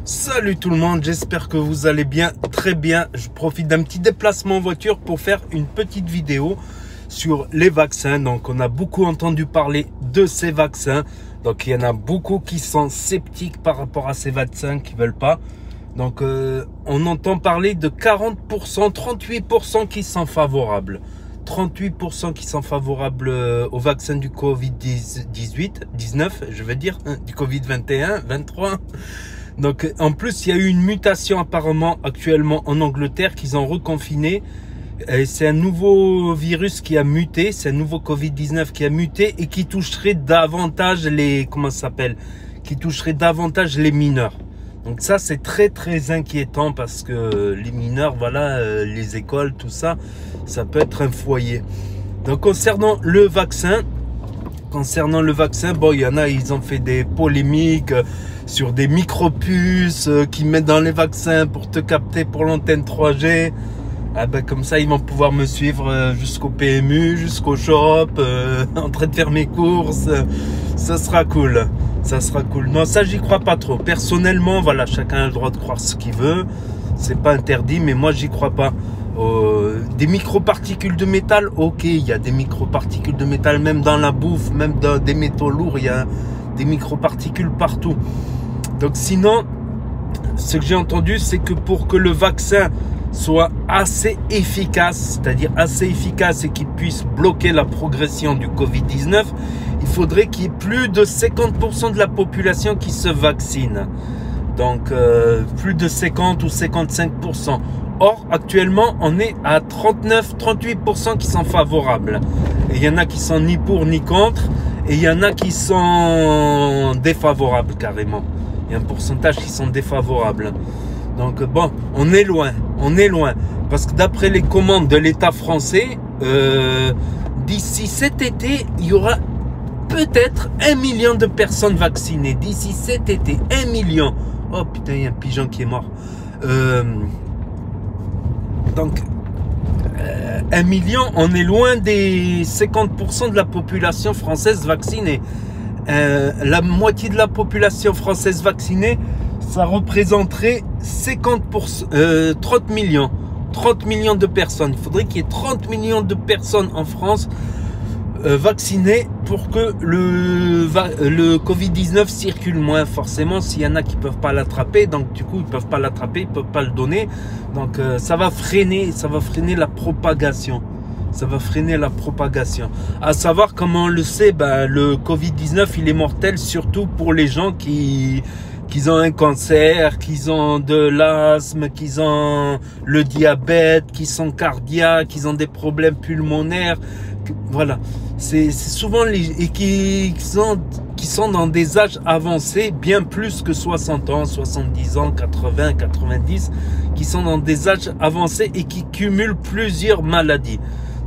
Salut tout le monde, j'espère que vous allez bien, très bien. Je profite d'un petit déplacement en voiture pour faire une petite vidéo sur les vaccins. Donc on a beaucoup entendu parler de ces vaccins. Donc il y en a beaucoup qui sont sceptiques par rapport à ces vaccins, qui veulent pas. Donc on entend parler de 40%, 38% qui sont favorables. 38% qui sont favorables au vaccin du Covid-19, je veux dire, du Covid-21, 23. Donc, en plus, il y a eu une mutation apparemment actuellement en Angleterre qu'ils ont reconfiné. C'est un nouveau virus qui a muté, c'est un nouveau Covid-19 qui a muté et qui toucherait davantage les, comment ça s'appelle, qui toucherait davantage les mineurs. Donc ça, c'est très très inquiétant parce que les mineurs, voilà, les écoles, tout ça, ça peut être un foyer. Donc concernant le vaccin, bon, il y en a, ils ont fait des polémiques sur des micro-puces qu'ils mettent dans les vaccins pour te capter pour l'antenne 3G. Ah ben, comme ça, ils vont pouvoir me suivre jusqu'au PMU, jusqu'au shop, en train de faire mes courses. Ça sera cool. Ça sera cool. Non, ça, j'y crois pas trop. Personnellement, voilà, chacun a le droit de croire ce qu'il veut. C'est pas interdit, mais moi, j'y crois pas. Des microparticules de métal, ok, il y a des microparticules de métal même dans la bouffe, même dans des métaux lourds, il y a des microparticules partout. Donc sinon, ce que j'ai entendu, c'est que pour que le vaccin soit assez efficace, c'est-à-dire assez efficace et qu'il puisse bloquer la progression du Covid-19, il faudrait qu'il y ait plus de 50% de la population qui se vaccine. Donc plus de 50 ou 55%. Or, actuellement, on est à 39-38% qui sont favorables. Et il y en a qui sont ni pour ni contre. Et il y en a qui sont défavorables carrément. Il y a un pourcentage qui sont défavorables. Donc bon, on est loin. On est loin. Parce que d'après les commandes de l'État français, d'ici cet été, il y aura peut-être 1 million de personnes vaccinées. D'ici cet été, 1 million. Oh putain, il y a un pigeon qui est mort. Donc, 1 million, on est loin des 50% de la population française vaccinée. La moitié de la population française vaccinée, ça représenterait 30 millions. 30 millions de personnes. Il faudrait qu'il y ait 30 millions de personnes en France vaccinées pour que le Covid-19 circule moins. Forcément, s'il y en a qui ne peuvent pas l'attraper, donc du coup, ils ne peuvent pas l'attraper, ils ne peuvent pas le donner. Donc, ça va freiner la propagation. Ça va freiner la propagation. À savoir, comment on le sait, ben, le Covid-19, il est mortel surtout pour les gens qui ont un cancer, qui ont de l'asthme, qui ont le diabète, qui sont cardiaques, qui ont des problèmes pulmonaires. Voilà. C'est souvent qui sont dans des âges avancés, bien plus que 60 ans, 70 ans, 80, 90, qui sont dans des âges avancés et qui cumulent plusieurs maladies.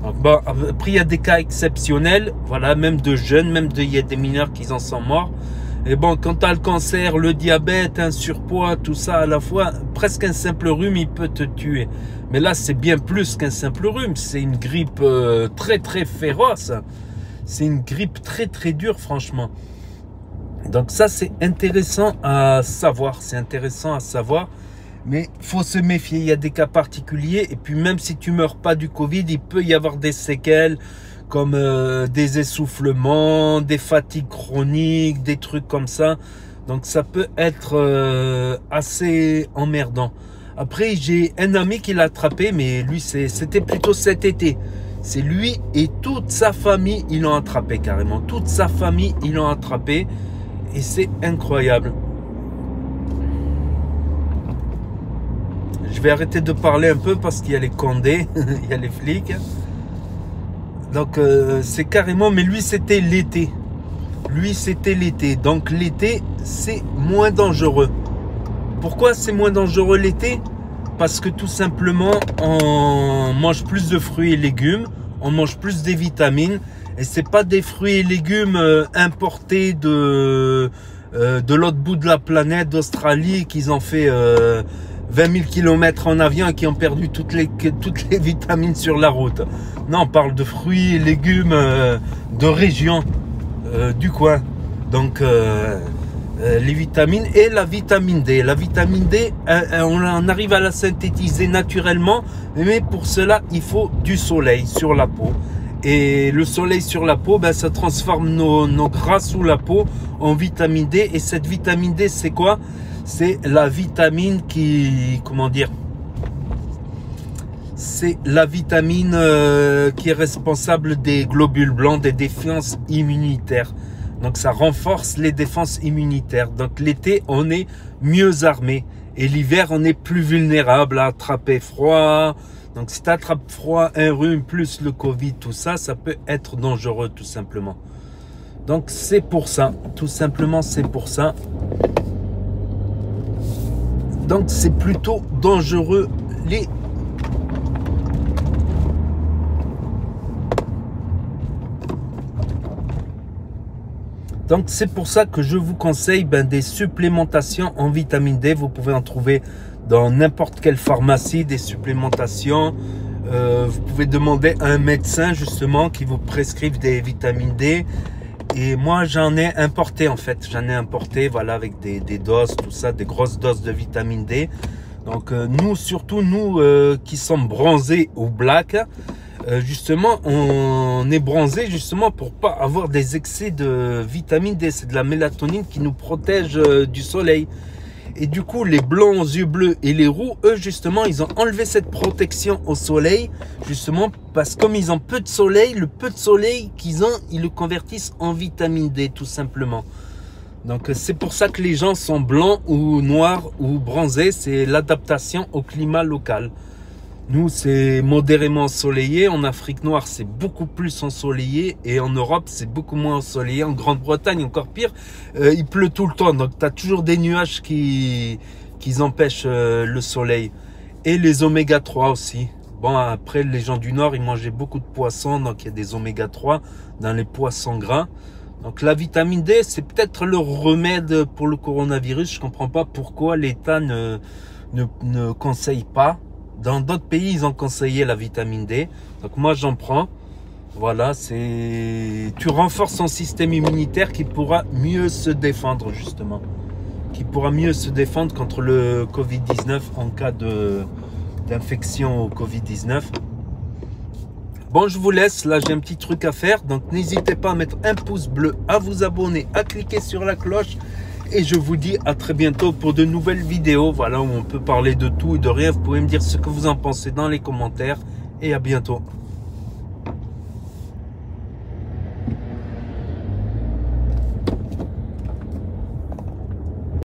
Donc, bon, après, il y a des cas exceptionnels, voilà, même de jeunes, il y a des mineurs qui en sont morts. Et bon, quand tu as le cancer, le diabète, un surpoids, tout ça à la fois, presque un simple rhume, il peut te tuer. Mais là, c'est bien plus qu'un simple rhume. C'est une grippe très, très féroce. C'est une grippe très, très dure, franchement. Donc ça, c'est intéressant à savoir. C'est intéressant à savoir. Mais il faut se méfier. Il y a des cas particuliers. Et puis, même si tu meurs pas du Covid, il peut y avoir des séquelles comme des essoufflements, des fatigues chroniques, des trucs comme ça. Donc ça peut être assez emmerdant. Après, j'ai un ami qui l'a attrapé, mais lui, c'était plutôt cet été. C'est lui et toute sa famille, ils l'ont attrapé carrément. Toute sa famille, ils l'ont attrapé. Et c'est incroyable. Je vais arrêter de parler un peu parce qu'il y a les condés, il y a les flics. Donc c'est carrément, mais lui c'était l'été. Lui c'était l'été. Donc l'été c'est moins dangereux. Pourquoi c'est moins dangereux l'été? Parce que tout simplement on mange plus de fruits et légumes, on mange plus des vitamines. Et c'est pas des fruits et légumes importés de l'autre bout de la planète, d'Australie, qu'ils ont fait 20 000 km en avion et qui ont perdu toutes les vitamines sur la route. Non, on parle de fruits et légumes de région, du coin. Donc, les vitamines et la vitamine D. La vitamine D, on arrive à la synthétiser naturellement, mais pour cela, il faut du soleil sur la peau. Et le soleil sur la peau, ben, ça transforme nos gras sous la peau en vitamine D. Et cette vitamine D, c'est quoi? C'est la vitamine qui, comment dire, c'est la vitamine qui est responsable des globules blancs, des défenses immunitaires. Donc ça renforce les défenses immunitaires. Donc l'été, on est mieux armé. Et l'hiver, on est plus vulnérable à attraper froid. Donc si tu attrapes froid, un rhume, plus le Covid, tout ça, ça peut être dangereux tout simplement. Donc c'est pour ça, tout simplement c'est pour ça. Donc c'est plutôt dangereux les... Donc c'est pour ça que je vous conseille des supplémentations en vitamine D. Vous pouvez en trouver dans n'importe quelle pharmacie, des supplémentations. Vous pouvez demander à un médecin justement qui vous prescrive des vitamines D. Et moi j'en ai importé en fait. J'en ai importé voilà, avec des doses, tout ça, des grosses doses de vitamine D. Donc nous, surtout nous qui sommes bronzés ou black, justement on est bronzé justement pour pas avoir des excès de vitamine D. C'est de la mélatonine qui nous protège du soleil. Et du coup les blancs aux yeux bleus et les roux, eux justement ils ont enlevé cette protection au soleil, justement parce que comme ils ont peu de soleil, le peu de soleil qu'ils ont, ils le convertissent en vitamine D tout simplement. Donc c'est pour ça que les gens sont blancs ou noirs ou bronzés, c'est l'adaptation au climat local. Nous, c'est modérément ensoleillé. En Afrique noire, c'est beaucoup plus ensoleillé. Et en Europe, c'est beaucoup moins ensoleillé. En Grande-Bretagne, encore pire, il pleut tout le temps. Donc, tu as toujours des nuages qui empêchent le soleil. Et les oméga 3 aussi. Bon, après, les gens du Nord, ils mangeaient beaucoup de poissons. Donc, il y a des oméga 3 dans les poissons gras. Donc, la vitamine D, c'est peut-être le remède pour le coronavirus. Je ne comprends pas pourquoi l'État ne conseille pas. Dans d'autres pays, ils ont conseillé la vitamine D. Donc moi, j'en prends. Voilà, tu renforces son système immunitaire qui pourra mieux se défendre, justement. Qui pourra mieux se défendre contre le Covid-19 en cas d'infection au Covid-19. Bon, je vous laisse. Là, j'ai un petit truc à faire. Donc, n'hésitez pas à mettre un pouce bleu, à vous abonner, à cliquer sur la cloche. Et je vous dis à très bientôt pour de nouvelles vidéos, voilà, où on peut parler de tout et de rien. Vous pouvez me dire ce que vous en pensez dans les commentaires. Et à bientôt.